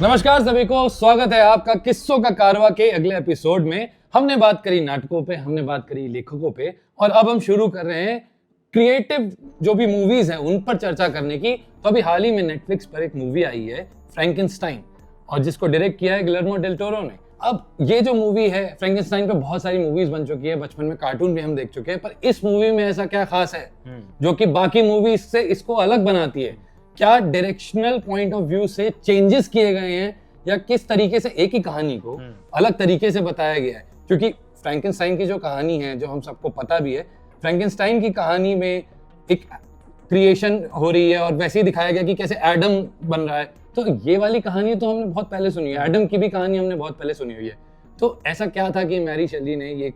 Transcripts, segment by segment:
नमस्कार सभी को, स्वागत है आपका किस्सों का कारवां के अगले एपिसोड में। हमने बात करी नाटकों पे, हमने बात करी लेखकों पे, और अब हम शुरू कर रहे हैं क्रिएटिव जो भी मूवीज हैं उन पर चर्चा करने की। तो अभी हाल ही में नेटफ्लिक्स पर एक मूवी आई है फ्रैंकेनस्टाइन, और जिसको डायरेक्ट किया है गिलर्मो डेल टोरो ने। अब ये जो मूवी है फ्रैंकेनस्टाइन पे बहुत सारी मूवीज बन चुकी है, बचपन में कार्टून भी हम देख चुके हैं, पर इस मूवी में ऐसा क्या खास है जो कि बाकी मूवीज से इसको अलग बनाती है? क्या डायरेक्शनल पॉइंट ऑफ व्यू से चेंजेस किए गए हैं, या किस तरीके से एक ही कहानी को अलग तरीके से बताया गया है? क्योंकि फ्रैंकेनस्टाइन की जो कहानी है, जो हम सबको पता भी है, फ्रैंकेनस्टाइन की कहानी में एक क्रिएशन हो रही है और वैसे ही दिखाया गया कि कैसे एडम बन रहा है। तो ये वाली कहानी तो हमने बहुत पहले सुनी है, एडम की भी कहानी हमने बहुत पहले सुनी हुई है। तो ऐसा क्या था कि मैरी शेली ने ये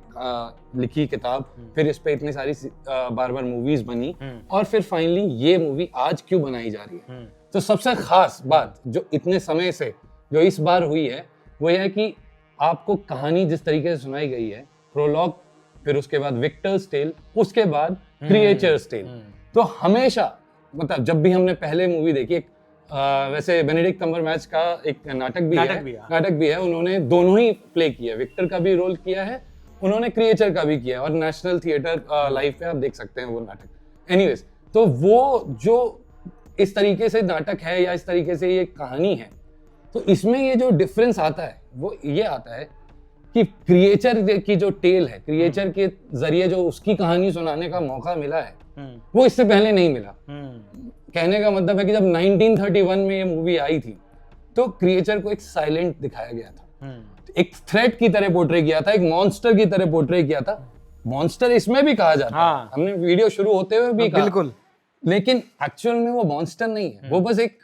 लिखी किताब, फिर इस पे इतनी सारी बार बार मूवीज बनी, और फिर फाइनली ये मूवी आज क्यों बनाई जा रही है? तो सबसे खास बात जो इतने समय से जो इस बार हुई है वो यह है कि आपको कहानी जिस तरीके से सुनाई गई है, प्रोलॉग, फिर उसके बाद विक्टर्स टेल, उसके बाद क्रिएचर्स टेल। तो हमेशा मतलब जब भी हमने पहले मूवी देखी, वैसे बेनेडिक्ट कम्बरबैच का एक नाटक भी है, उन्होंने दोनों ही प्ले किया, विक्टर का भी रोल किया है, उन्होंने क्रिएचर का भी किया है, और नेशनल थिएटर लाइव पे आप देख सकते हैं वो नाटक। एनीवेज, तो वो जो इस तरीके से नाटक है या इस तरीके से ये कहानी है, तो इसमें ये जो डिफरेंस आता है वो ये आता है कि क्रिएचर की जो टेल है, क्रिएचर के जरिए जो उसकी कहानी सुनाने का मौका मिला है वो इससे पहले नहीं मिला। कहने का मतलब है कि जब 1931 में ये मूवी आई थी तो क्रिएचर को एक साइलेंट दिखाया गया था, एक थ्रेट की तरह पोर्ट्रे किया था, एक मॉन्स्टर की तरह पोर्ट्रे किया था। मॉन्स्टर इसमें भी कहा जाता है, हमने वीडियो शुरू होते हुए भी कहा, बिल्कुल, लेकिन एक्चुअल में वो मॉन्स्टर नहीं है, वो बस एक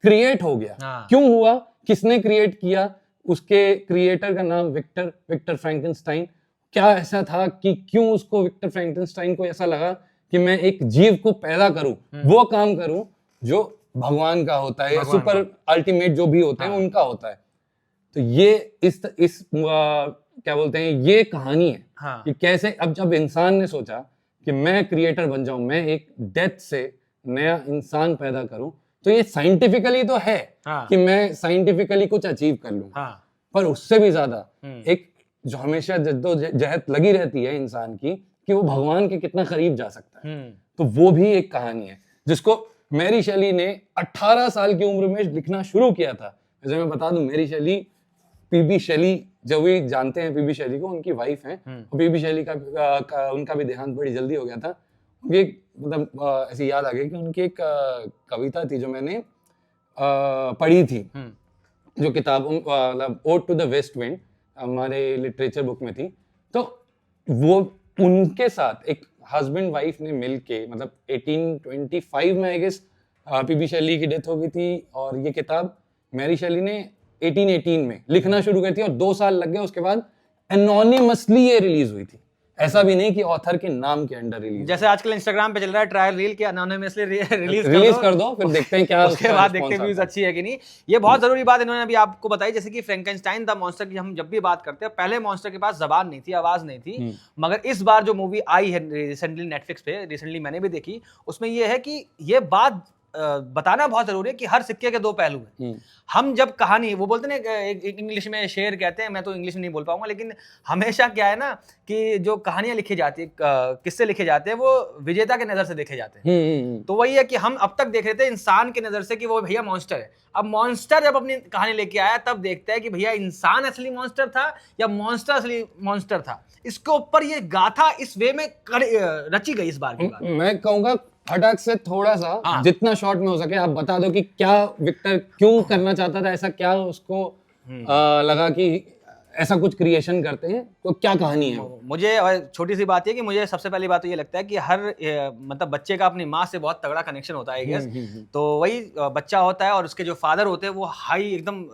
क्रिएट हो गया। क्यों हुआ, किसने क्रिएट किया, उसके क्रिएटर का नाम विक्टर फ्रैंकेनस्टाइन। क्या ऐसा था कि क्यों उसको, विक्टर फ्रैंकेनस्टाइन को ऐसा लगा कि मैं एक जीव को पैदा करूं, वो काम करूं जो भगवान का होता है या सुपर अल्टीमेट जो भी होते हैं उनका होता है। तो ये इस क्या बोलते हैं, ये कहानी है कि कैसे अब जब इंसान ने सोचा कि मैं क्रिएटर बन जाऊं, मैं एक डेथ से नया इंसान पैदा करूं, तो ये साइंटिफिकली तो है कि मैं साइंटिफिकली कुछ अचीव कर लूं, पर उससे भी ज्यादा एक जो हमेशा जद्दोजहद लगी रहती है इंसान की कि वो भगवान के कितना करीब जा सकता है। तो वो भी एक कहानी है जिसको मैरी शेली ने 18 साल की उम्र में लिखना शुरू किया था। जैसे मैं बता दूं, मैरी शेली, पीबी शेली, जो भी जानते हैं पीबी शेली को, उनकी वाइफ हैं, और पीबी शेली का उनका भी देहांत बड़ी जल्दी हो गया था। उनकी एक मतलब ऐसी याद आ गई कि उनकी एक कविता थी जो मैंने पढ़ी थी, जो किताब मतलब ode to the west wind हमारे लिटरेचर बुक में थी। तो वो उनके साथ एक हस्बैंड वाइफ ने मिलके, मतलब 1825 में आई गेस पीबी शेली की डेथ हो गई थी, और ये किताब मैरी शेली ने 1818 में लिखना शुरू कर थी, और 2 साल लग गए। उसके बाद एनोनिमसली ये रिलीज हुई थी, ऐसा भी नहीं कि ऑथर के नाम के अंडर रिलीज। जैसे आजकल इंस्टाग्राम पे चल रहा है ट्रायल रील के एनोनिमसली रिलीज कर दो, फिर देखते हैं क्या उसके बाद देखते हैं व्यूज अच्छी है कि नहीं। ये बहुत जरूरी बात इन्होंने अभी आपको बताई, जैसे कि फ्रैंकेनस्टाइन द मॉन्स्टर की हम जब भी बात करते हैं, पहले मॉन्स्टर के पास जबान नहीं थी, आवाज नहीं थी, मगर इस बार जो मूवी आई है रिसेंटली नेटफ्लिक्स पे, रिसेंटली मैंने भी देखी, उसमें ये है कि ये बात बताना बहुत जरूरी है कि हर सिक्के के 2 पहलू हैं। हम जब कहानी, वो बोलते हैं इंग्लिश में शेर कहते हैं, मैं तो इंग्लिश में नहीं बोल पाऊंगा, लेकिन हमेशा क्या है ना कि जो कहानियां लिखी जाती है, किस्से लिखे जाते हैं, वो विजेता के नजर से देखे जाते हैं। तो वही है कि हम अब तक देख रहे थे इंसान के नजर से कि वो भैया मॉन्स्टर है। अब मॉन्स्टर जब अपनी कहानी लेके आया, तब देखते हैं कि भैया इंसान असली मॉन्स्टर था या मॉन्स्टर असली मॉन्स्टर था। इसके ऊपर ये गाथा इस वे में रची गई इस बार की बात। मैं कहूंगा फटाक से थोड़ा सा जितना शॉर्ट में हो सके आप बता दो कि क्या विक्टर क्यों करना चाहता था ऐसा, क्या उसको लगा कि ऐसा कुछ क्रिएशन करते हैं, तो क्या कहानी है? मुझे छोटी सी बात है कि मुझे सबसे पहली बात तो ये लगता है कि हर मतलब बच्चे का अपनी माँ से बहुत तगड़ा कनेक्शन होता है, गेस। तो वही बच्चा होता है और उसके जो फादर होते हैं वो हाई एकदम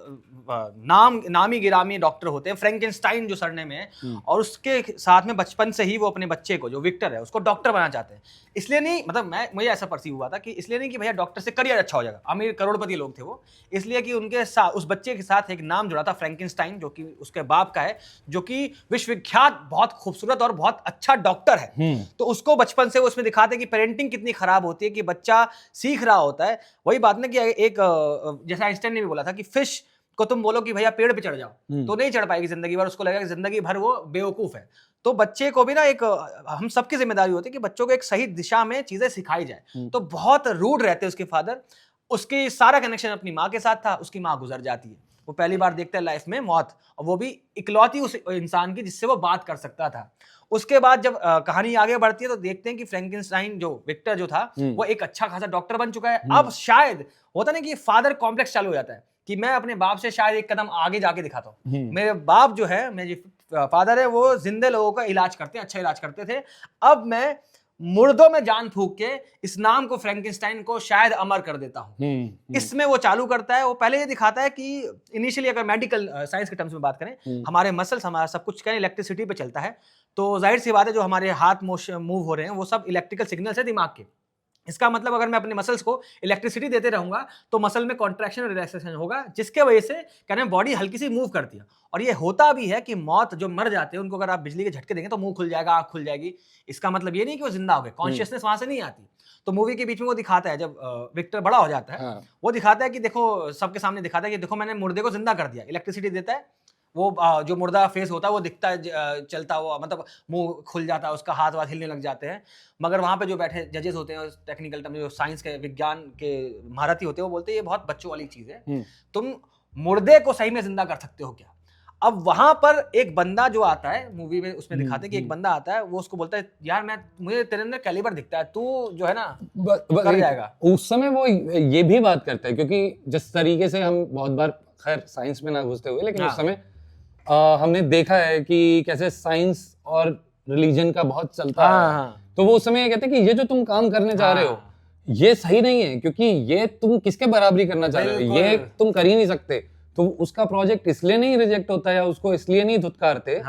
नामी गिरामी डॉक्टर होते हैं, फ्रैंकेनस्टाइन जो सरनेम है, और उसके साथ में बचपन से ही वो अपने बच्चे को, जो विक्टर है, उसको डॉक्टर बनाना चाहते हैं। इसलिए नहीं, मतलब मुझे ऐसा परसीव हुआ था कि इसलिए नहीं कि भैया डॉक्टर से करियर अच्छा हो जाएगा, अमीर करोड़पति लोग थे वो, इसलिए कि उनके साथ उस बच्चे के साथ एक नाम जुड़ा था फ्रैंकेनस्टाइन, जो कि उसके बाप का है, जो कि विश्वविख्यात बहुत खूबसूरत और बहुत अच्छा डॉक्टर है। तो उसको बचपन से वो उसमें दिखाते हैं कि पेरेंटिंग कितनी खराब होती है, कि बच्चा सीख रहा होता है। वही बात ना कि एक जैसा आइंस्टाइन ने भी बोला था कि फिश को तुम बोलो कि भैया पेड़ पे चढ़ जाओ तो नहीं चढ़ पाएगी जिंदगी भर, उसको लगेगा कि जिंदगी भर वो बेवकूफ है। तो बच्चे को भी ना एक हम सबकी जिम्मेदारी होती है कि बच्चों को एक सही दिशा में चीजें सिखाई जाए। तो बहुत रूड रहते हैं उसके फादर, उसकी सारा कनेक्शन अपनी माँ के साथ था, उसकी माँ गुजर जाती है, वो पहली बार देखता है लाइफ में मौत, और वो भी इकलौती उस इंसान की जिससे वो बात कर सकता था। उसके बाद जब कहानी आगे बढ़ती है तो देखते हैं कि फ्रैंकेनस्टाइन जो विक्टर जो था वो एक अच्छा खासा डॉक्टर बन चुका है। अब शायद होता ना कि फादर कॉम्प्लेक्स चालू हो जाता है कि मैं अपने बाप से शायद एक कदम आगे जाके दिखाता हूँ। मेरे बाप जो है, मेरे फादर है, वो जिंदे लोगों का इलाज करते हैं, अच्छा इलाज करते थे, अब मैं मुर्दों में जान फूंक के इस नाम को फ्रैंकेनस्टाइन को शायद अमर कर देता हूं। इसमें वो चालू करता है। वो पहले ये दिखाता है कि इनिशियली अगर मेडिकल साइंस के टर्म्स में बात करें, हमारे मसल्स, हमारा सब कुछ कहें इलेक्ट्रिसिटी पे चलता है, तो जाहिर सी बात है जो हमारे हाथ मूव हो रहे हैं वो सब इलेक्ट्रिकल सिग्नल्स है दिमाग के। इसका मतलब अगर मैं अपने मसल्स को इलेक्ट्रिसिटी देते रहूंगा तो मसल में कॉन्ट्रैक्शन और रिलैक्सेशन होगा, जिसके वजह से कहना बॉडी हल्की सी मूव करती है। और ये होता भी है कि मौत जो मर जाते हैं उनको अगर आप बिजली के झटके देंगे तो मुंह खुल जाएगा, आंख खुल जाएगी। इसका मतलब ये नहीं कि वो जिंदा हो गए, कॉन्शियसनेस वहां से नहीं आती। तो मूवी के बीच में वो दिखाता है जब विक्टर बड़ा हो जाता है, वो दिखाता है कि देखो, सबके सामने दिखाता है कि देखो मैंने मुर्दे को जिंदा कर दिया, इलेक्ट्रिसिटी देता है, वो जो मुर्दा फेस होता है वो दिखता है चलता हुआ, मतलब मुंह खुल जाता है उसका, हाथ वाथ हिलने लग जाते हैं। मगर वहाँ पे जो बैठे जजेस होते हैं, टेक्निकल टर्म जो साइंस के विज्ञान के महारथी होते हैं, वो बोलते हैं ये बहुत बच्चों वाली चीज है, तुम मुर्दे को सही में जिंदा कर सकते हो क्या। अब वहां पर एक बंदा जो आता है मूवी में, उसमें दिखाते हैं कि एक बंदा आता है, वो उसको बोलता है यार मुझे तेरे अंदर कैलिबर दिखता है, तू जो है ना कर जाएगा। उस समय वो ये भी बात करता है, क्योंकि जिस तरीके से हम बहुत बार, खैर साइंस में ना घुसते हुए, लेकिन उस समय हमने देखा है कि कैसे साइंस और रिलीजन का बहुत चलता है। तो वो उस समय ये कहते हैं कि ये जो तुम काम करने जा रहे हो ये सही नहीं है, क्योंकि ये तुम किसके बराबरी करना चाह रहे हो, ये तुम कर ही नहीं सकते। तो उसका प्रोजेक्ट इसलिए नहीं रिजेक्ट होता है, या उसको इसलिए नहीं धुतकारते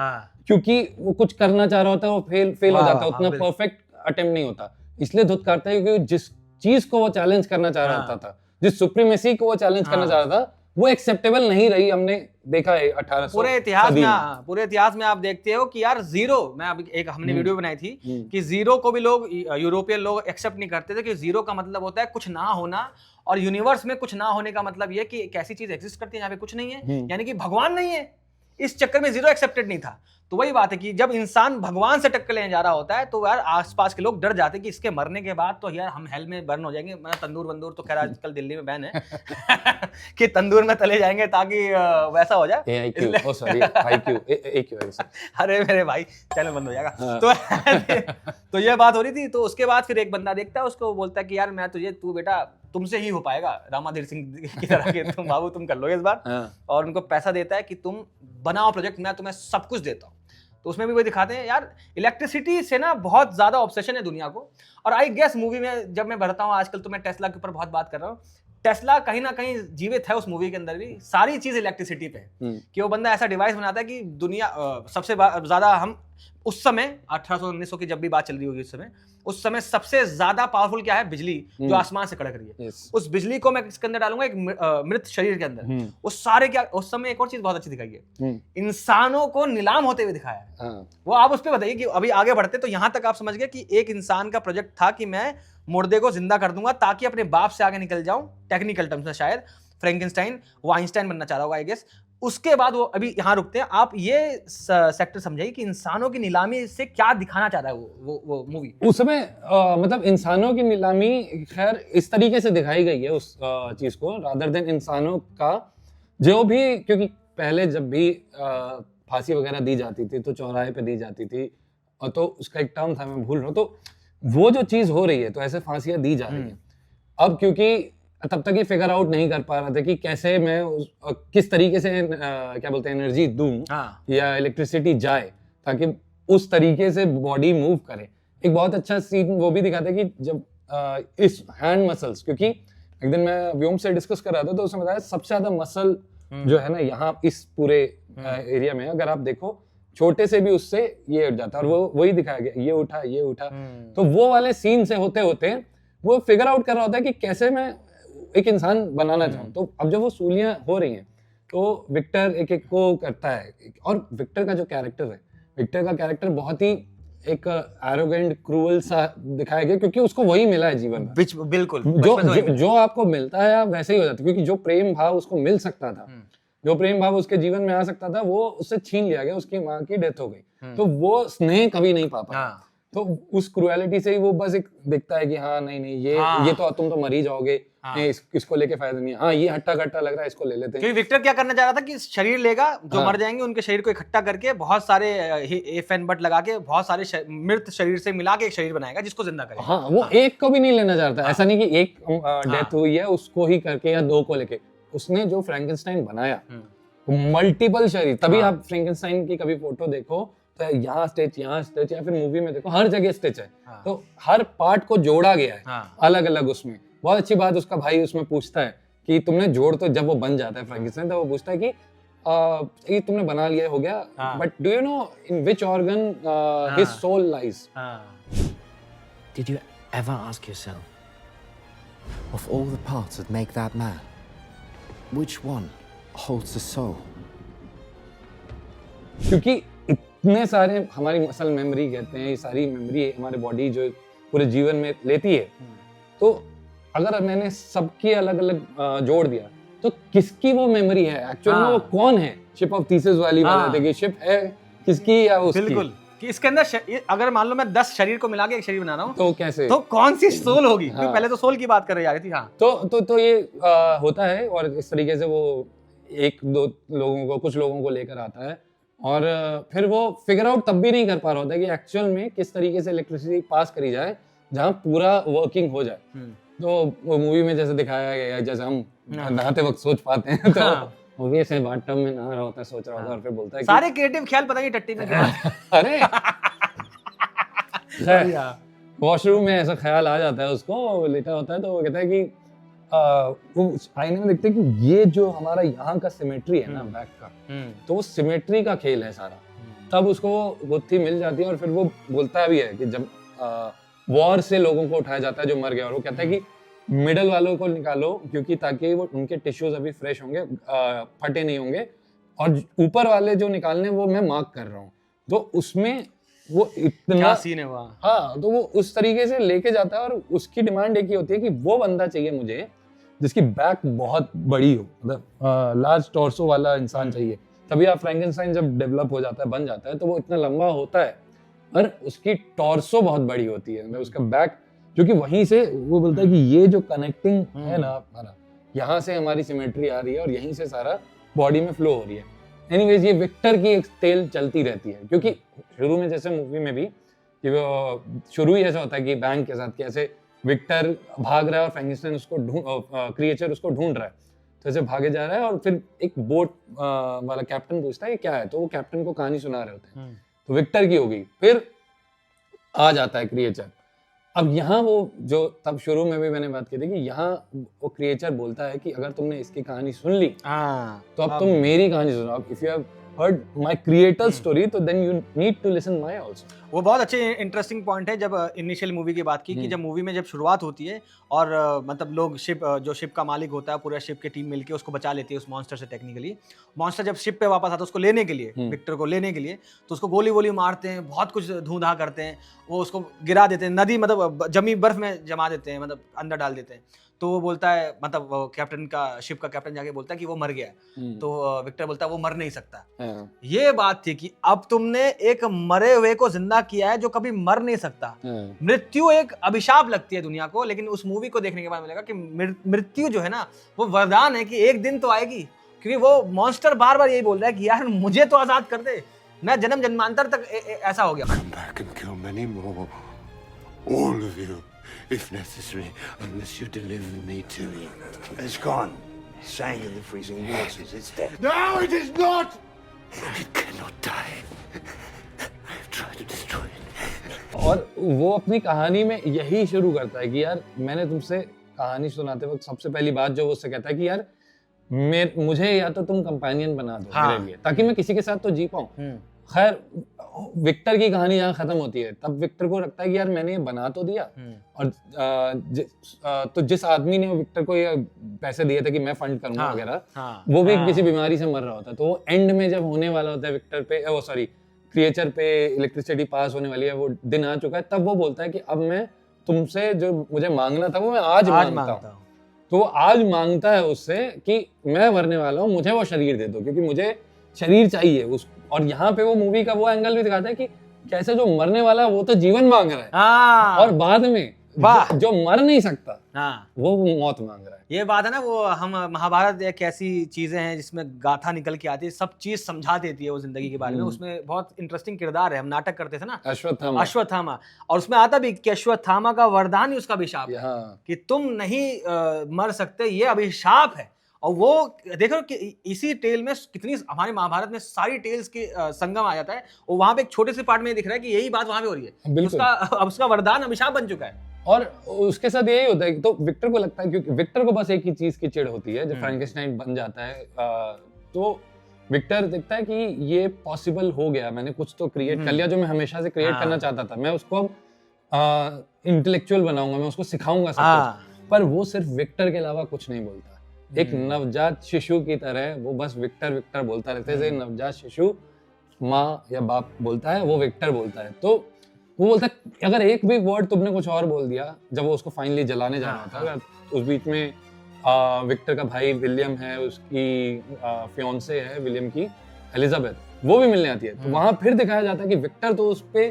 क्योंकि वो कुछ करना चाह रहा होता है, वो फेल हो जाता है, उतना परफेक्ट अटेम्प्ट नहीं होता, इसलिए धुतकारता है क्योंकि जिस चीज को वो चैलेंज करना चाह रहा होता था, जिस सुप्रीमेसी को वो चैलेंज करना चाह रहा था, वो एक्सेप्टेबल नहीं रही। हमने देखा है 1800 पूरे इतिहास में आप देखते हो कि यार जीरो, मैं अभी एक हमने वीडियो बनाई थी कि जीरो को भी लोग, यूरोपियन लोग एक्सेप्ट नहीं करते थे, कि जीरो का मतलब होता है कुछ ना होना, और यूनिवर्स में कुछ ना होने का मतलब ये कि एक ऐसी चीज एग्जिस्ट करती है जहाँ पे कुछ नहीं है, यानी कि भगवान नहीं है। इस चक्कर में जीरो एक्सेप्टेड नहीं था। तो वही बात है कि जब इंसान भगवान से टक्कर लेने जा रहा होता है तो यार आसपास के लोग डर जाते हैं कि इसके मरने के बाद तो यार हम हेल में बर्न हो जाएंगे। मतलब तंदूर वंदूर तो खैर आजकल दिल्ली में बैन है कि तंदूर में तले जाएंगे ताकि वैसा हो जाए। अरे मेरे भाई चैनल बंद हो जाएगा। तो ये बात हो रही थी। तो उसके बाद फिर एक बंदा देखता है उसको, बोलता है कि यार मैं तू बेटा तुमसे ही हो पाएगा, रामाधीर सिंह की तरह के तुम बाबू तुम कर लोगे इस बार। और उनको पैसा देता है कि तुम बनाओ प्रोजेक्ट, मैं तुम्हें सब कुछ देता हूँ। तो उसमें भी वही दिखाते हैं यार, इलेक्ट्रिसिटी से ना बहुत ज्यादा ऑब्सेशन है दुनिया को। और आई गेस मूवी में जब मैं बढ़ता हूँ आजकल, तो मैं टेस्ला के ऊपर बहुत बात कर रहा हूँ, टेस्ला कहीं ना कहीं जीवित है उस मूवी के अंदर भी। सारी चीज इलेक्ट्रिसिटी पे है कि वो बंदा ऐसा डिवाइस बनाता है कि दुनिया सबसे ज्यादा, हम उस समय 1800-1900 की जब भी बात चल रही होगी उस समय सबसे ज्यादा पावरफुल क्या है, बिजली जो आसमान से कड़क रही है। उस बिजली को मैं इसके अंदर डालूंगा एक मृत शरीर के अंदर। उस सारे क्या, उस समय एक और चीज बहुत अच्छी दिखाई है, इंसानों को नीलाम होते हुए दिखाया है। वो आप उस पर बताइए कि अभी आगे बढ़ते तो यहां तक आप समझ गए कि एक इंसान का प्रोजेक्ट था कि मैं मुर्दे को जिंदा कर दूंगा ताकि अपने बाप से आगे निकल जाऊं। टेक्निकल टर्म्स में शायद फ्रैंकेनस्टाइन वो आइंस्टाइन बनना चाह रहा होगा आई गेस। उसके बाद वो, अभी यहाँ रुकते हैं, आप ये सेक्टर समझाइए कि इंसानों की नीलामी से क्या दिखाना चाह रहा है वो मूवी। उस समय मतलब इंसानों की नीलामी खैर इस तरीके से दिखाई गई है उस चीज को, रादर देन इंसानों का जो भी, क्योंकि पहले जब भी फांसी वगैरह दी जाती थी तो चौराहे पे दी जाती थी, और तो उसका एक टर्म था मैं भूल रहा हूँ, तो वो जो चीज हो रही है तो ऐसे फांसियां दी जा रही है। अब क्योंकि तब तक ये फिगर आउट नहीं कर पा रहा था कि कैसे मैं किस तरीके से क्या बोलते हैं एनर्जी दूं या इलेक्ट्रिसिटी जाए ताकि उस तरीके से बॉडी मूव करे। एक बहुत अच्छा सीन वो भी दिखाता है कि जब इस हैंड मसल्स, क्योंकि एक दिन मैं व्योम से डिस्कस कर रहा था तो उसने बताया सबसे ज्यादा मसल जो है ना यहाँ इस पूरे एरिया में, अगर आप देखो छोटे से भी उससे ये उठ जाता है, और वो वही दिखाया गया, ये उठा। तो वो वाले सीन से होते होते वो फिगर आउट कर रहा होता है कि कैसे मैं एक इंसान बनाना चाहूँ। तो अब जब वो सूलियां हो रही हैं तो विक्टर एक एक को करता है, और विक्टर का जो कैरेक्टर है, विक्टर का कैरेक्टर बहुत ही एक एरोगेंट क्रूअल सा दिखाया गया, क्योंकि उसको वही मिला है जीवन में। बिल्कुल जो आपको मिलता है आप वैसे ही हो जाता है, क्योंकि जो प्रेम भाव उसको मिल सकता था जो प्रेम भाव उसके जीवन में आ सकता था वो उससे छीन लिया गया, उसकी माँ की डेथ हो गई, तो वो स्नेह कभी नहीं पा पाया। हाँ। तो उस क्रुएलिटी से ही वो बस एक दिखता है कि हाँ नहीं नहीं ये तो तुम तो मर ही जाओगे, नहीं इसको लेके फायदा नहीं है, हाँ ये हट्टा कट्टा लग रहा है इसको ले लेते हैं। क्योंकि विक्टर क्या करना चाह रहा था कि शरीर लेगा जो मर जाएंगे उनके शरीर को इकट्ठा करके बहुत सारे एफ एन बट लगा के बहुत सारे मृत शरीर से मिला के एक शरीर बनाएगा जिसको जिंदा करेगा। हाँ वो एक को भी नहीं लेना चाहता, ऐसा नहीं कि एक डेथ हुई है उसको ही करके या दो को लेके, उसने जो फ्रैंकेनस्टाइन बनाया मल्टीपल शरीर, तभी आप फ्रैंकेनस्टाइन की कभी फोटो देखो तो यहाँ स्टिच या फिर मूवी में देखो हर जगह स्टिच है, तो हर पार्ट को जोड़ा गया है अलग अलग। उसमें बहुत अच्छी बात उसका भाई उसमें पूछता है कि तुमने जोड़, तो जब वो बन जाता है फ्रैंकेनस्टाइन तो वो पूछता है कि ये तुमने बना लिया हो गया, but do you know in which organ his soul lies? Did you ever ask yourself, of all the parts that make that man, which one holds the soul? क्योंकि इतने सारे हमारी मसल मेमोरी कहते हैं, ये सारी मेमोरी हमारे body जो पूरे जीवन में लेती है, तो अगर मैंने सबकी अलग अलग जोड़ दिया तो किसकी वो मेमोरी है एक्चुअली में, वो कौन है? शिप ऑफ थीसिस वाली बात है कि शिप है किसकी या उसकी? बिल्कुल, कि इसके अंदर अगर मान लो मैं 10 शरीर को मिला के एक शरीर बना रहा हूँ तो कैसे, तो कौन सी सोल होगी? क्योंकि पहले तो सोल की बात कर रही थी। हाँ तो ये होता है, और इस तरीके से वो एक दो लोगों को, कुछ लोगों को लेकर आता है, और फिर वो फिगर आउट तब भी नहीं कर पा रहा होता कि एक्चुअल में किस तरीके से इलेक्ट्रिसिटी पास करी जाए जहाँ पूरा वर्किंग हो जाए। तो वो मूवी में जैसे दिखाया गया, जैसे हम नहाते वक्त सोच पाते हैं, तो मूवी से बाथटब में नहा रहा होता है, सोच रहा होता है, और फिर बोलता है सारे क्रिएटिव ख्याल पता नहीं टट्टी में अरे वॉशरूम में ऐसा ख्याल आ जाता है उसको, वो लेटा होता है तो वो कहता है कि वो आईने में देखते हैं कि ये जो हमारा यहाँ का सिमेट्री है ना बैक का, तो वो सिमेट्री का खेल है सारा। तब उसको गुत्थी मिल जाती है, और फिर वो बोलता भी है कि जब वॉर से लोगों को उठाया जाता है जो मर गया, और वो कहता है कि मिडल वालों को निकालो क्योंकि ताकि वो उनके टिश्यूज अभी फ्रेश होंगे, फटे नहीं होंगे, और ऊपर वाले जो निकालने वो मैं मार्क कर रहा हूँ। तो उसमें वो इतना क्या सीन है वहाँ। हाँ, तो वो उस तरीके से लेके जाता है, और उसकी डिमांड एक ही होती है कि वो बंदा चाहिए मुझे जिसकी बैक बहुत बड़ी हो, मतलब लार्ज टॉर्सो वाला इंसान चाहिए। तभी आप फ्रैंकेनस्टाइन जब डेवलप हो जाता है, बन जाता है, तो वो इतना लंबा होता है और उसकी टॉर्सो बहुत बड़ी होती है, मतलब उसका बैक, जो कि वहीं से वो बोलता है कि ये जो कनेक्टिंग है ना हमारा, यहाँ से हमारी सिमेट्री आ रही है और यहीं से सारा बॉडी में फ्लो हो रही है। एनीवेज, ये विक्टर की एक टेल चलती रहती है, क्योंकि शुरू में जैसे मूवी में भी कि वो शुरू ही ऐसा होता है कि बैंक के साथ कैसे विक्टर भाग रहा है और फ्रैंकेनस्टाइन उसको क्रिएचर उसको ढूंढ रहा है, तो ऐसे भागे जा रहा है, और फिर एक बोट वाला कैप्टन पूछता है ये क्या है, तो वो कैप्टन को कहानी सुना रहे होते हैं, तो विक्टर की होगी। फिर आ जाता है क्रिएचर। अब यहाँ वो जो तब शुरू में भी मैंने बात की थी कि यहाँ वो क्रिएचर बोलता है कि अगर तुमने इसकी कहानी सुन ली तो अब तुम मेरी कहानी सुनो। अब if you have heard my creator story, तो then you need to listen my also। वो बहुत अच्छे इंटरेस्टिंग पॉइंट है जब इनिशियल मूवी की बात की कि जब मूवी में जब शुरुआत होती है और मतलब लोग जो शिप का मालिक होता है, पूरा शिप की टीम मिलके उसको बचा लेती है उस मॉन्स्टर से। टेक्निकली मॉन्स्टर जब शिप पे वापस आता है उसको लेने के लिए, विक्टर को लेने के लिए, तो उसको गोली वोली मारते हैं, बहुत कुछ धूंधा करते हैं, वो उसको गिरा देते हैं नदी, मतलब जमी बर्फ में जमा देते हैं, मतलब अंदर डाल देते हैं। तो वो बोलता है, मतलब कैप्टन का, शिप का कैप्टन जाके बोलता है कि वो मर गया है, तो विक्टर बोलता है वो मर नहीं सकता। ये बात थी कि अब तुमने एक मरे हुए को जिंदा किया है जो कभी मर नहीं सकता। मृत्यु एक अभिशाप लगती है दुनिया को, लेकिन उस मूवी को देखने के बाद मिलेगा कि मृत्यु जो है ना वो वरदान है कि एक दिन तो आएगी, क्योंकि वो मॉन्स्टर बार बार यही बोल रहा है कि यार मुझे तो आजाद कर दे, मैं जन्म जन्मांतर तक ऐसा हो गया। Come back and kill many more, all of you, if necessary, unless you deliver me to me. It's gone. Sank in the freezing waters. It's dead. No, it is not! It cannot die. I've tried to destroy it. और वो अपनी कहानी में यही शुरू करता है कि यार मैंने तुमसे कहानी सुनाते वक्त सबसे पहली बात जो वो उससे कहता है कि यार मुझे या तो तुम कंपेनियन बना दो मेरे लिए, ताकि मैं किसी के साथ तो जी पाऊं। खैर विक्टर की कहानी यहाँ खत्म होती है, तब विक्टर को लगता है कि यार मैंने ये बना तो दिया, और तो जिस आदमी ने विक्टर को ये पैसे दिए थे कि मैं फंड करूंगा वगैरह, वो भी किसी बीमारी से मर रहा होता है। तो वो एंड में जब होने वाला होता है विक्टर पे, वो सॉरी क्रिएचर पे इलेक्ट्रिसिटी पास होने वाली है, वो दिन आ चुका है, तब वो बोलता है कि अब मैं तुमसे जो मुझे मांगना था वो मैं आज मांगता हूँ। तो वो आज मांगता है उससे कि मैं मरने वाला हूँ, मुझे वो शरीर दे दो, क्योंकि मुझे शरीर चाहिए उस। और यहाँ पे वो मूवी का वो एंगल भी दिखाता है कि कैसे जो मरने वाला है वो तो जीवन मांग रहा है, हाँ और बाद में वाह। जो मर नहीं सकता हाँ वो मौत मांग रहा है। ये बात है ना, वो हम महाभारत एक ऐसी चीजें हैं जिसमें गाथा निकल के आती है, सब चीज समझा देती है वो जिंदगी के बारे में। उसमें बहुत इंटरेस्टिंग किरदार है, हम नाटक करते थे ना अश्वत्थामा। अश्वत्थामा, और उसमें आता भी कि अश्वत्थामा का वरदान ही उसका अभिशाप है हाँ। कि तुम नहीं मर सकते, ये अभिशाप है। और वो देखो कि इसी टेल में कितनी हमारे महाभारत में सारी टेल्स के संगम आ जाता है, और वहां पे एक छोटे से पार्ट में दिख रहा है कि यही बात वहां पे हो रही है। बिल्कुल। उसका वरदान अभिशाप बन चुका है। और उसके साथ यही होता है कि तो विक्टर को लगता है, क्योंकि विक्टर को बस एक ही चीज की चिढ़ होती है, जब फ्रैंकेनस्टाइन बन जाता है तो विक्टर देखता है कि ये पॉसिबल हो गया, मैंने कुछ तो क्रिएट कर लिया जो मैं हमेशा से क्रिएट करना चाहता था, मैं उसको अब इंटेलेक्चुअल बनाऊंगा, मैं उसको सिखाऊंगा सब कुछ। पर वो सिर्फ विक्टर के अलावा कुछ नहीं बोलता, एक नवजात शिशु की तरह वो बस विक्टर विक्टर बोलता रहता है। जैसे नवजात शिशु माँ या बाप बोलता है, वो विक्टर बोलता है। तो वो बोलता है अगर एक भी वर्ड तुमने कुछ और बोल दिया, जब वो उसको फाइनली जलाने जाना था, अगर उस बीच में विक्टर का भाई विलियम है, उसकी फियोंसे है विलियम की एलिजाबेथ, वो भी मिलने आती है, तो वहां फिर दिखाया जाता है कि विक्टर तो उस पे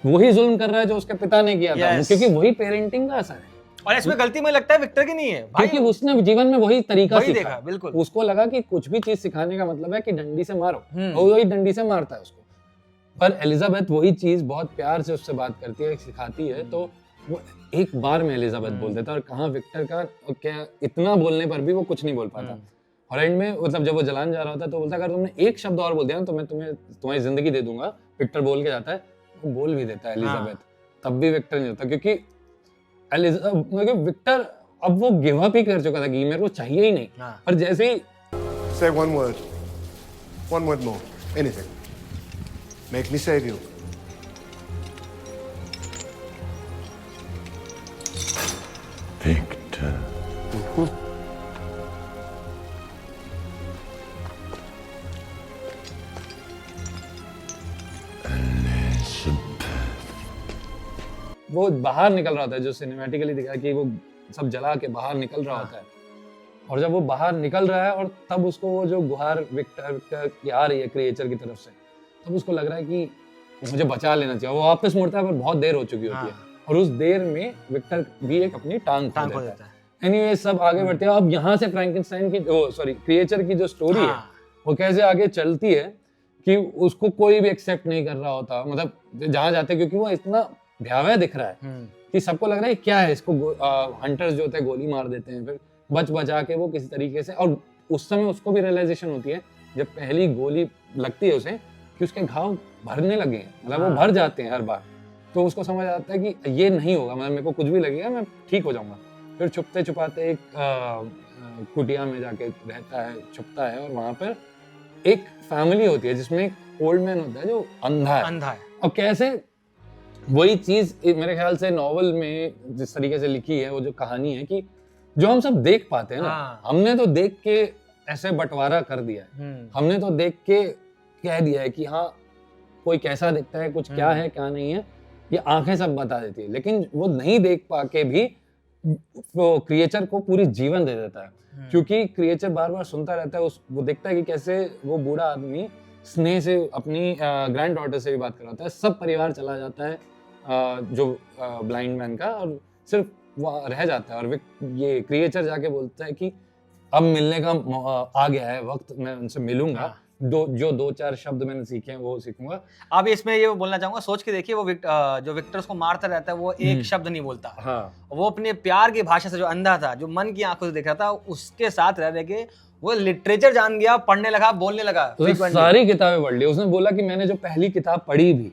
वही जुल्म कर रहा है जो उसके पिता ने किया था, क्योंकि वही पेरेंटिंग का असर है। और इसमें गलती मुझे लगता है विक्टर की नहीं है भाई, क्योंकि उसने जीवन में वही तरीका वही सीखा। देखा, बिल्कुल। उसको लगा कि कुछ भी चीज सिखाने का मतलब है कि डंडी से मारो, और वही डंडी से मारता है उसको। पर एलिजाबेथ वही चीज बहुत प्यार से उससे बात करती है, सिखाती है, तो वो एक बार में एलिजाबेथ बोल देता है। और कहाँ विक्टर का क्या इतना बोलने पर भी वो कुछ नहीं बोल पाता। और एंड में मतलब जब वो जलाने जा रहा होता है तो बोलता है अगर तुमने एक शब्द और बोल दिया ना तो मैं तुम्हारी जिंदगी दे दूंगा। विक्टर बोल के जाता है, वो बोल भी देता है एलिजाबेथ, तब भी विक्टर नहीं होता, क्योंकि विक्टर अब वो गिव अप ही कर चुका था कि मेरे को चाहिए ही नहीं। पर जैसे ही Say one word more, anything. Make me save you. Victor. वो बाहर निकल रहा था, जो सिनेमैटिकली दिखा कि वो सब जला के बाहर निकल रहा होता है, और जब वो बाहर निकल रहा है और तब उसको वो जो गुहार विक्टर की आ रही है क्रिएचर की तरफ से, तब उसको लग रहा है कि मुझे बचा लेना चाहिए। वो वापस मुड़ता है पर बहुत देर हो चुकी होती है, और उस देर में विक्टर भी एक अपनी टांग खो देता है। एनीवे सब आगे बढ़ते हैं। अब यहाँ से फ्रैंकेनस्टाइन की क्रिएचर की जो स्टोरी है वो कैसे आगे चलती है कि उसको कोई भी एक्सेप्ट नहीं कर रहा होता, मतलब जहाँ जाते, क्योंकि वो इतना भयावह दिख रहा है कि सबको लग रहा है क्या है, इसको हंटर्स जो होते हैं गोली मार देते हैं, फिर बचा के वो किसी तरीके से। और उस समय उसको भी रियलाइजेशन होती है जब पहली गोली लगती है उसे कि उसके घाव भरने लगे हैं, मतलब वो भर जाते हैं हर बार। तो उसको समझ आता है कि ये नहीं होगा, मतलब मेरे को कुछ भी लगेगा मैं ठीक हो जाऊंगा। फिर छुपते छुपाते एक कुटिया में जाके रहता है, छुपता है, और वहां पर एक फैमिली होती है जिसमें एक ओल्ड मैन होता है जो अंधा है। और कैसे वही चीज मेरे ख्याल से नॉवल में जिस तरीके से लिखी है, वो जो कहानी है कि जो हम सब देख पाते हैं ना, हमने तो देख के ऐसे बंटवारा कर दिया है, हमने तो देख के कह दिया है कि हाँ कोई कैसा दिखता है, कुछ क्या है क्या नहीं है, ये आंखें सब बता देती है। लेकिन वो नहीं देख पाके भी वो क्रिएचर को पूरी जीवन दे देता है, क्योंकि क्रिएचर बार बार सुनता रहता है, वो देखता है कि कैसे वो बूढ़ा आदमी स्नेह से अपनी ग्रैंड डॉटर से भी बात कराता है, सब परिवार चला जाता है जो ब्लाइंड मैन का, और सिर्फ वो रह जाता है। और ये क्रिएचर जाके बोलता है कि अब मिलने का आ गया है वक्त, मैं उनसे मिलूंगा, जो 2-4 शब्द मैंने सीखे हैं वो सीखूंगा। अब इसमें ये बोलना चाहूंगा, सोच के देखिए वो जो विक्टर उसको मारता रहता है वो एक शब्द नहीं बोलता। वो अपने प्यार की भाषा से, जो अंधा था, जो मन की आंखों से देख रहा था, उसके साथ रह के वो लिटरेचर जान गया, पढ़ने लगा, बोलने लगा, सारी किताबें पढ़ ली। उसने बोला कि मैंने जो पहली किताब पढ़ी भी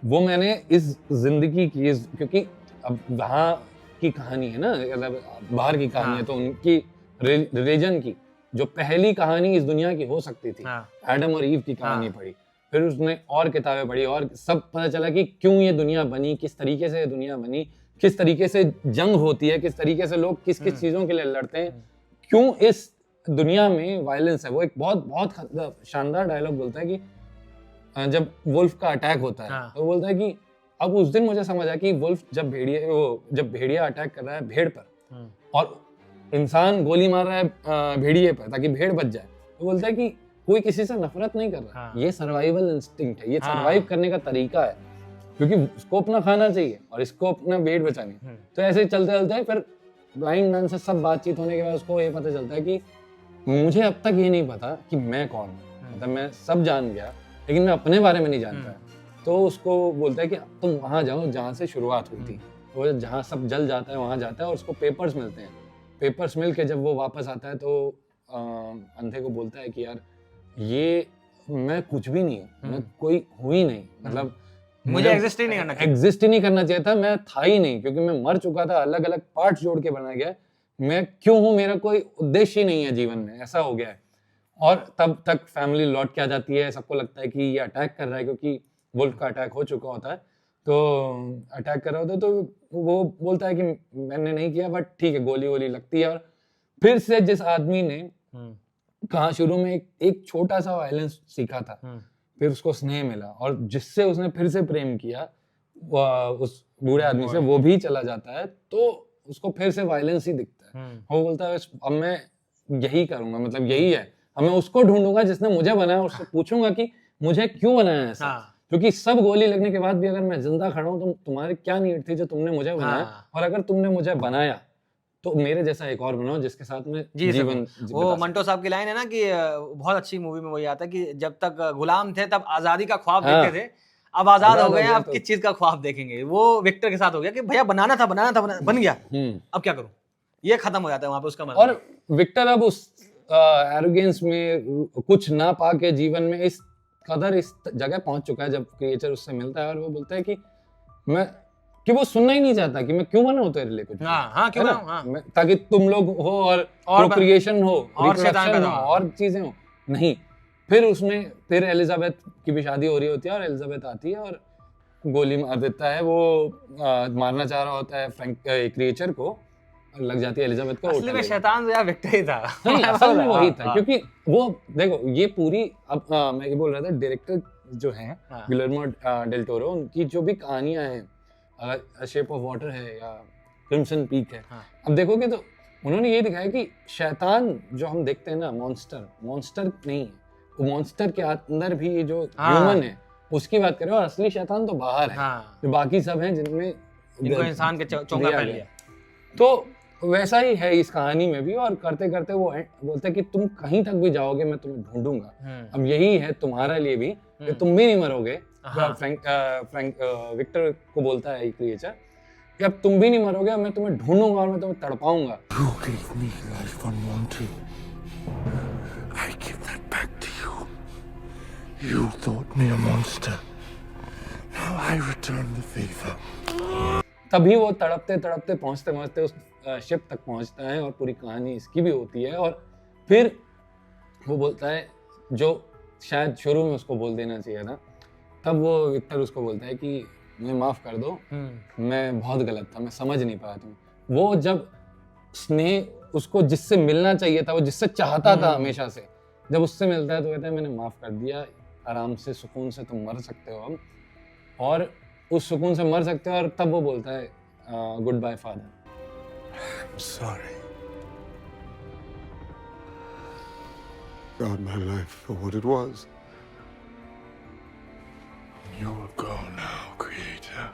वो मैंने इस जिंदगी की, क्योंकि अब वहाँ की कहानी है ना, मतलब बाहर की कहानी है, तो उनकी रिलीजन की जो पहली कहानी इस दुनिया की हो सकती थी, एडम और ईव की कहानी पढ़ी। फिर उसने और किताबें पढ़ी और सब पता चला कि क्यों ये दुनिया बनी, किस तरीके से ये दुनिया बनी, किस तरीके से जंग होती है, किस तरीके से लोग किस किस चीजों के लिए लड़ते हैं, क्यों इस दुनिया में वायलेंस है। वो एक बहुत बहुत शानदार डायलॉग बोलता है कि जब वुल्फ का अटैक होता है तो बोलता है कि अब उस दिन मुझे समझ आया कि वुल्फ जब भेड़िया अटैक कर रहा है भेड़ पर, और इंसान गोली मार रहा है भेड़िए पर ताकि भेड़ बच जाए, तो बोलता है कि कोई किसी से नफरत नहीं कर रहा। ये सर्वाइवल इंस्टिंक्ट है, ये सर्वाइव करने का तरीका है, क्योंकि उसको अपना खाना चाहिए और इसको अपना भेड़ बचानी। तो ऐसे चलते चलते फिर ब्लाइंड मैन से सब बातचीत होने के बाद उसको ये पता चलता है कि मुझे अब तक ये नहीं पता कि मैं कौन हूँ, मतलब मैं सब जान गया लेकिन मैं अपने बारे में नहीं जानता। तो उसको बोलता है कि तुम वहां जाओ जहाँ से शुरुआत हुई थी। वो जहाँ सब जल जाता है वहां जाता है और उसको पेपर्स मिलते हैं। पेपर्स मिल के जब वो वापस आता है तो अंधे को बोलता है कि यार ये मैं कुछ भी नहीं हूँ, मैं कोई हूँ ही नहीं, मतलब मुझे एग्जिस्ट ही नहीं करना चाहिए। एग्जिस्ट ही नहीं करना चाहिए था, मैं था ही नहीं, क्योंकि मैं मर चुका था, अलग अलग पार्ट्स जोड़ के बनाया गया। मैं क्यों हूँ, मेरा कोई उद्देश्य ही नहीं है जीवन में, ऐसा हो गया है। और तब तक फैमिली लौट के आ जाती है, सबको लगता है कि ये अटैक कर रहा है, क्योंकि वुल्फ का अटैक हो चुका होता है। तो अटैक कर रहा होता है तो वो बोलता है कि मैंने नहीं किया, बट ठीक है, गोली वोली लगती है। और फिर से जिस आदमी ने कहा शुरू में एक छोटा सा वायलेंस सीखा था, फिर उसको स्नेह मिला और जिससे उसने फिर से प्रेम किया उस बूढ़े आदमी से, वो भी चला जाता है, तो उसको फिर से वायलेंस ही दिखता है। वो बोलता है अब मैं यही करूंगा, मतलब यही है, अब मैं उसको ढूंढूंगा जिसने मुझे बनाया, उससे पूछूंगा कि मुझे क्यों बनाया ऐसा। क्योंकि सब गोली लगने के बाद भी अगर मैं जिंदा खड़ा हूं तो तुम्हारी क्या नीड थी जो तुमने मुझे बनाया, और अगर तुमने मुझे बनाया तो मेरे जैसा एक और बनाओ जिसके साथ में जीवन। वो मंटो साहब की लाइन है ना कि बहुत अच्छी मूवी में वही आता है कि जब तक गुलाम थे तब आजादी का ख्वाब देखते थे, अब आजाद हो गए, अब किस चीज का ख्वाब देखेंगे। वो विक्टर के साथ हो गया कि भैया बनाना था बन गया, अब क्या करूं, ये खत्म हो जाता है वहां पे उसका मतलब। और विक्टर अब उस एरोगेंस में कुछ ना पाके जीवन में इस कदर इस जगह पहुंच चुका है जब क्रिएचर उससे मिलता है और वो बोलता है कि वो सुनना ही नहीं चाहता कि मैं क्यों बनाऊं तेरे लिए कुछ, क्यों बनाऊं, ताकि तुम लोग हो और प्रोक्रिएशन हो और शैतान हो और चीजें हो। नहीं, फिर एलिजाबेथ की भी शादी हो रही होती है और एलिजाबेथ आती है और गोली मार देता है। वो मारना चाह रहा होता है क्रिएचर को, लग जाती है एलिजाबेथ को। असली में शैतान तो यार विक्टर ही था। नहीं, असल में वही था, क्योंकि वो देखो ये पूरी अब मैं ये बोल रहा था, डायरेक्टर जो हैं गिलर्मो डेल टोरो, उनकी जो भी कहानियां हैं, शेप ऑफ वाटर है या क्रिम्सन पीक है, अब देखोगे तो उन्होंने ये दिखाया कि शैतान जो हम देखते हैं ना, मॉन्स्टर नहीं है, वो मॉन्स्टर के अंदर भी जो ह्यूमन है उसकी बात करें, और असली शैतान तो बाहर है, जो बाकी सब हैं जिनमें इंसान के चौंका कर लिया। तो वैसा ही है इस कहानी में भी, और करते करते वो बोलते हैं कि तुम कहीं तक भी जाओगे मैं तुम्हें ढूंढूंगा। अब यही है तुम्हारे लिए भी कि तुम भी नहीं मरोगे। फ्रैंक विक्टर को बोलता है क्रिएचर कि अब तुम भी नहीं मरोगे, मैं तुम्हें ढूंढूंगा और मैं तुम्हें तड़पाऊंगा। You gave me life unwanted. I give that back to you. You thought me a monster. Now I return the favor. तभी वो तड़पते तड़पते पहुंचते उस शिप तक पहुंचता है और पूरी कहानी इसकी भी होती है। और फिर वो बोलता है जो शायद शुरू में उसको बोल देना चाहिए था, तब वो विक्टर उसको बोलता है कि मुझे माफ कर दो, मैं बहुत गलत था, मैं समझ नहीं पाया तुम्हें। वो जब स्नेह उसको जिससे मिलना चाहिए था, वो जिससे चाहता था हमेशा से, जब उससे मिलता है तो कहता है मैंने माफ कर दिया, आराम से सुकून से तुम मर सकते हो अब, और उस सुकून से मर सकते हो। और तब वो बोलता है good bye father. I'm sorry. God, my life for what it was. You will go now, Creator.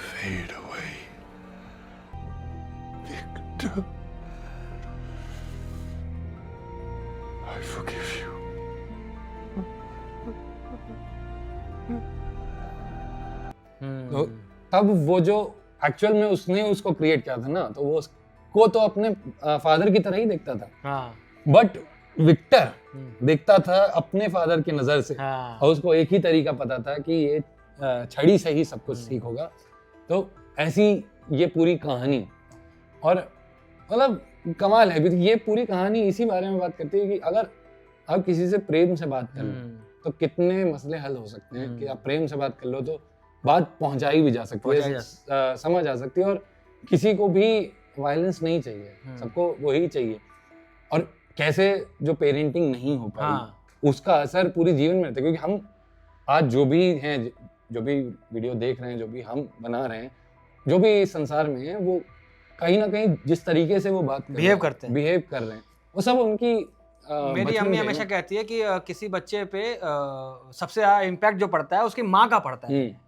Fade away. Victor. I forgive you. तो तब वो जो एक्चुअल में उसने उसको क्रिएट किया था ना, तो वो उसको तो अपने फादर की तरह ही देखता था, बट विक्टर देखता था अपने फादर की नजर से, और उसको एक ही तरीका पता था कि ये छड़ी से ही सब कुछ ठीक होगा। तो ऐसी ये पूरी कहानी, और मतलब कमाल है। ये पूरी कहानी इसी बारे में बात करती है कि अगर आप किसी से प्रेम से बात कर लो तो कितने मसले हल हो सकते हैं, कि आप प्रेम से बात कर लो तो बात पहुंचाई भी जा सकती है, समझ आ सकती है, और किसी को भी वायलेंस नहीं चाहिए, सबको वही चाहिए। और कैसे जो पेरेंटिंग नहीं हो पाई उसका असर पूरी जीवन में रहता है, क्योंकि हम आज जो भी हैं, जो भी वीडियो देख रहे हैं, जो भी हम बना रहे हैं, जो भी इस संसार में है, वो कहीं ना कहीं जिस तरीके से वो बात Behave करते हैं। बिहेव कर रहे हैं, वो सब उनकी मेरी बचपन अम्मी के हमेशा ना। कहती है कि किसी बच्चे पे सबसे ज्यादा इम्पैक्ट जो पड़ता है उसकी माँ का पड़ता है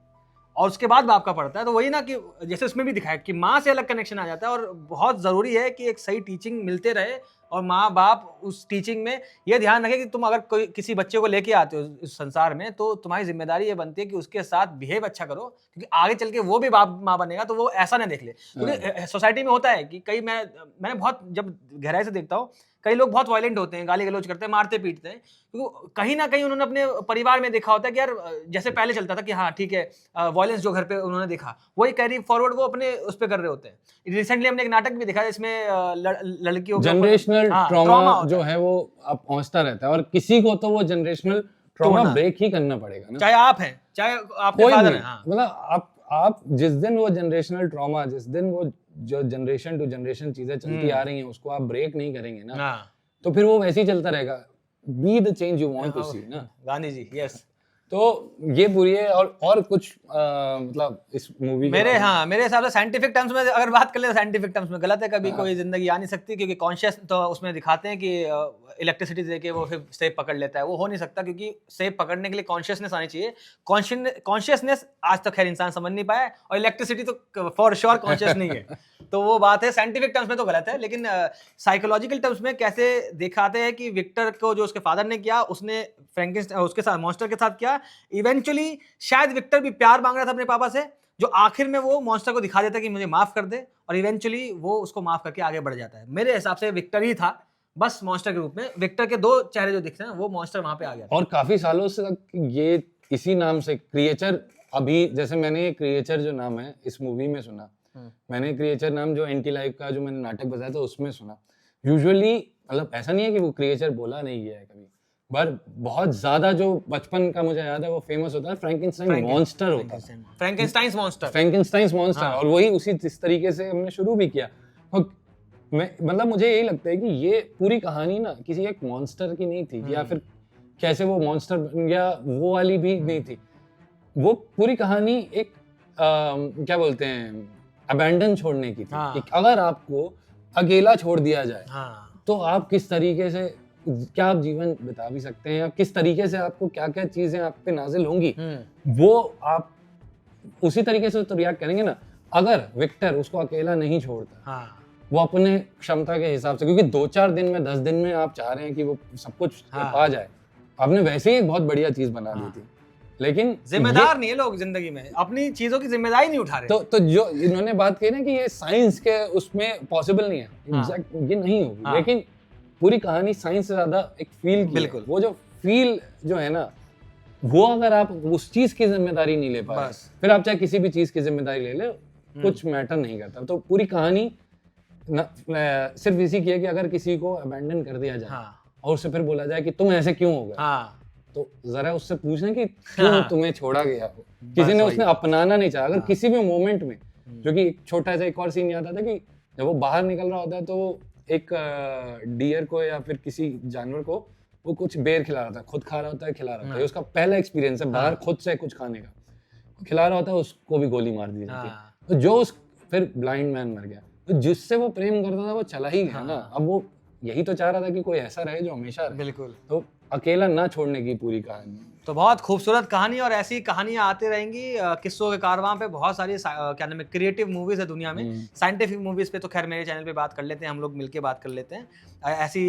और उसके बाद बाप का पड़ता है। तो वही ना कि जैसे उसमें भी दिखाया कि माँ से अलग कनेक्शन आ जाता है और बहुत जरूरी है कि एक सही टीचिंग मिलते रहे और माँ बाप उस टीचिंग में ये ध्यान रखे कि तुम अगर कोई किसी बच्चे को लेके आते हो इस संसार में तो तुम्हारी जिम्मेदारी ये बनती है कि उसके साथ बिहेव अच्छा करो, क्योंकि आगे चल के वो भी बाप माँ बनेगा तो वो ऐसा ना देख ले। क्योंकि सोसाइटी में होता है कि कई मैंने बहुत जब गहराई से देखता हूँ, कई लोग बहुत वायलेंट होते हैं, गाली गलौज करते हैं, मारते पीटते हैं, क्योंकि कहीं ना कहीं उन्होंने अपने परिवार में देखा होता है कि यार जैसे पहले चलता था कि हाँ ठीक है, वायलेंस जो घर पे उन्होंने देखा वही कैरी फॉरवर्ड वो अपने उस पे कर रहे होते हैं। रिसेंटली हमने एक नाटक भी देखा जिसमें लड़कियों के ऊपर- जनरेशनल हाँ, ट्रॉमा होता जो है वो अब पहुंचता रहता है और किसी को तो वो जनरेशनल ट्रॉमा तोड़ना। ब्रेक ही करना पड़ेगा ना। चाहे आप हैं चाहे आपके कोई फादर भी हैं। हाँ। मतलब आप जिस दिन वो जनरेशनल ट्रॉमा, जिस दिन वो जो जनरेशन टू जनरेशन चीजें चलती आ रही हैं उसको आप ब्रेक नहीं करेंगे ना, हाँ, तो फिर वो वैसे ही चलता रहेगा। Be the change you want to see ना। गांधी जी, यस। तो ये पूरी है और कुछ मतलब इस मूवी मेरे हिसाब से साइंटिफिक टर्म्स में अगर बात कर ले, साइंटिफिक टर्म्स में गलत है, कभी कोई जिंदगी आ नहीं सकती, क्योंकि कॉन्शियस तो उसमें दिखाते हैं कि इलेक्ट्रिसिटी देके वो फिर सेब पकड़ लेता है, वो हो नहीं सकता, क्योंकि सेब पकड़ने के लिए कॉन्शियसनेस आनी चाहिए। कॉन्शियसनेस आज तक खैर इंसान समझ नहीं पाया और इलेक्ट्रिसिटी तो फॉर श्योर कॉन्शियस नहीं है। तो वो बात है, साइंटिफिक टर्म्स में तो गलत है, लेकिन साइकोलॉजिकल टर्म्स में कैसे दिखाते हैं कि विक्टर को जो उसके फादर ने किया, उसने फ्रैंकेनस्टाइन उसके साथ मॉन्स्टर के साथ किया। इवेंचुअली शायद विक्टर भी प्यार मांग रहा था अपने पापा से, जो आखिर में वो मॉन्स्टर को दिखा देता है कि मुझे माफ कर दे, और इवेंचुअली वो उसको माफ करके आगे बढ़ जाता है। मेरे हिसाब से विक्टर ही था, बस मॉन्स्टर के रूप में। विक्टर के दो चेहरे जो दिखते हैं वो मॉन्स्टर वहां पे आ गया था। और काफी सालों से ये इसी नाम से क्रिएचर, अभी जैसे मैंने क्रिएचर जो नाम है इस मूवी में सुना, मैंने क्रिएचर नाम जो एंटी लाइफ का जो मैंने नाटक बताया था उसमें सुना। यूजुअली मतलब ऐसा नहीं है कि वो क्रिएचर बोला नहीं गया है कभी, पर बहुत ज्यादा जो बचपन का मुझे याद है वो फेमस होता है फ्रैंकेनस्टाइन मॉन्स्टर होता है, फ्रैंकेनस्टाइन्स मॉन्स्टर, फ्रैंकेनस्टाइन मॉन्स्टर। और वही उसी इस तरीके से हमने शुरू भी किया। और मैं मतलब मुझे यही लगता है कि ये पूरी कहानी ना किसी एक मॉन्स्टर की नहीं थी, या फिर कैसे वो मॉन्स्टर बन गया वो वाली भी नहीं थी। वो पूरी कहानी एक क्या बोलते हैं, अबैंडन छोड़ने की थी। कि अगर आपको अकेला छोड़ दिया जाए तो आप किस तरीके से, क्या आप जीवन बिता भी सकते हैं, या किस तरीके से आपको क्या क्या चीजें आप पे नाजिल होंगी, वो आप उसी तरीके से तो रिएक्ट करेंगे ना। अगर विक्टर उसको अकेला नहीं छोड़ता, वो अपने क्षमता के हिसाब से, क्योंकि 2-4 दिन में 10 दिन में आप चाह रहे हैं कि वो सब कुछ पा जाए, आपने वैसे ही एक बहुत बढ़िया चीज बना दी थी, लेकिन जिम्मेदार नहीं है लोग जिंदगी में, अपनी चीजों की जिम्मेदारी नहीं उठा रहे। तो जो इन्होंने बात कही ना कि ये साइंस के उसमें पॉसिबल नहीं है, एग्जैक्ट ये नहीं होगी, लेकिन पूरी कहानी साइंस से ज्यादा एक फील की बिल्कुल। वो जो फील जो है ना, वो अगर आप उस चीज की जिम्मेदारी नहीं ले पाए, फिर आप चाहे किसी भी चीज की जिम्मेदारी ले ले, कुछ मैटर नहीं करता। तो पूरी कहानी सिर्फ इसी की है कि अगर किसी को अबैंडन कर दिया जाए और उससे फिर बोला जाए कि तुम ऐसे क्यों हो गए, तो जरा उससे पूछना कि क्यों तुम्हें छोड़ा गया। किसी ने उसने अपनाना नहीं चाहा। अगर किसी भी मोमेंट में, जो कि एक छोटा सा एक और सीन याद आता कि जब वो बाहर निकल रहा होता है तो वो एक डियर को या फिर किसी जानवर को वो कुछ बेर खिला रहा था, खुद खा रहा होता है, खिला रहा होता है, उसका पहला एक्सपीरियंस है बाहर खुद से कुछ खाने का, खिला रहा होता है, उसको भी गोली मार दी जाती है। तो जो फिर ब्लाइंड मैन मर गया, तो जिससे वो प्रेम करता था वो चला ही गया ना। अब वो यही तो चाह रहा था कि कोई ऐसा रहे जो हमेशा रहे। बिल्कुल। तो अकेला ना छोड़ने की पूरी कहानी। तो बहुत खूबसूरत कहानी, और ऐसी कहानियां आती रहेंगी किस्सों के कारवां पे। बहुत सारी क्या नाम है क्रिएटिव मूवीज है दुनिया में। साइंटिफिक मूवीज पे तो खैर मेरे चैनल पे बात कर लेते हैं, हम लोग मिलके बात कर लेते हैं। ऐसी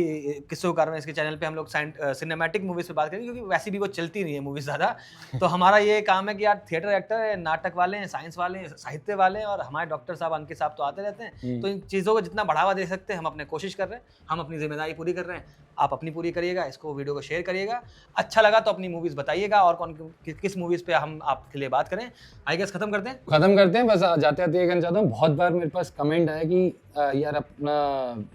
किस्सों के कारवां इसके चैनल पे हम लोग सिनेमैटिक मूवीज पे बात करेंगे, क्योंकि वैसी भी वो चलती नहीं है मूवीज ज़्यादा। तो हमारा ये काम है कि यार थिएटर एक्टर है, नाटक वाले हैं, साइंस वाले हैं, साहित्य वाले हैं, और हमारे डॉक्टर साहब अंकित साहब तो आते रहते हैं। तो इन चीज़ों को जितना बढ़ावा दे सकते हैं हम अपने कोशिश कर रहे हैं, हम अपनी जिम्मेदारी पूरी कर रहे हैं। आप अपनी पूरी करिएगा, इसको वीडियो को शेयर करिएगा, अच्छा लगा तो अपनी मूवीज बताइएगा और कौन किस मूवीज पे हम आपके लिए बात करें। आई गेस खत्म करते हैं। बस जाते जाते ये कहना चाहता हूँ, बहुत बार मेरे पास कमेंट आया कि यार अपना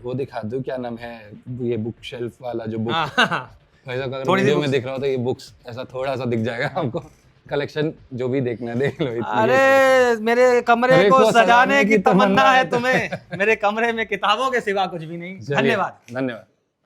वो दिखा दो, क्या नाम है ये बुक शेल्फ वाला जो बुक, ऐसा अगर वीडियो में दिख रहा हो तो ये बुक्स ऐसा थोड़ा सा दिख जाएगा आपको। कलेक्शन जो भी देखना है देख लो। अरे मेरे कमरे को सजाने की तमन्ना है तुम्हें, मेरे कमरे में किताबों के सिवा कुछ भी नहीं। धन्यवाद।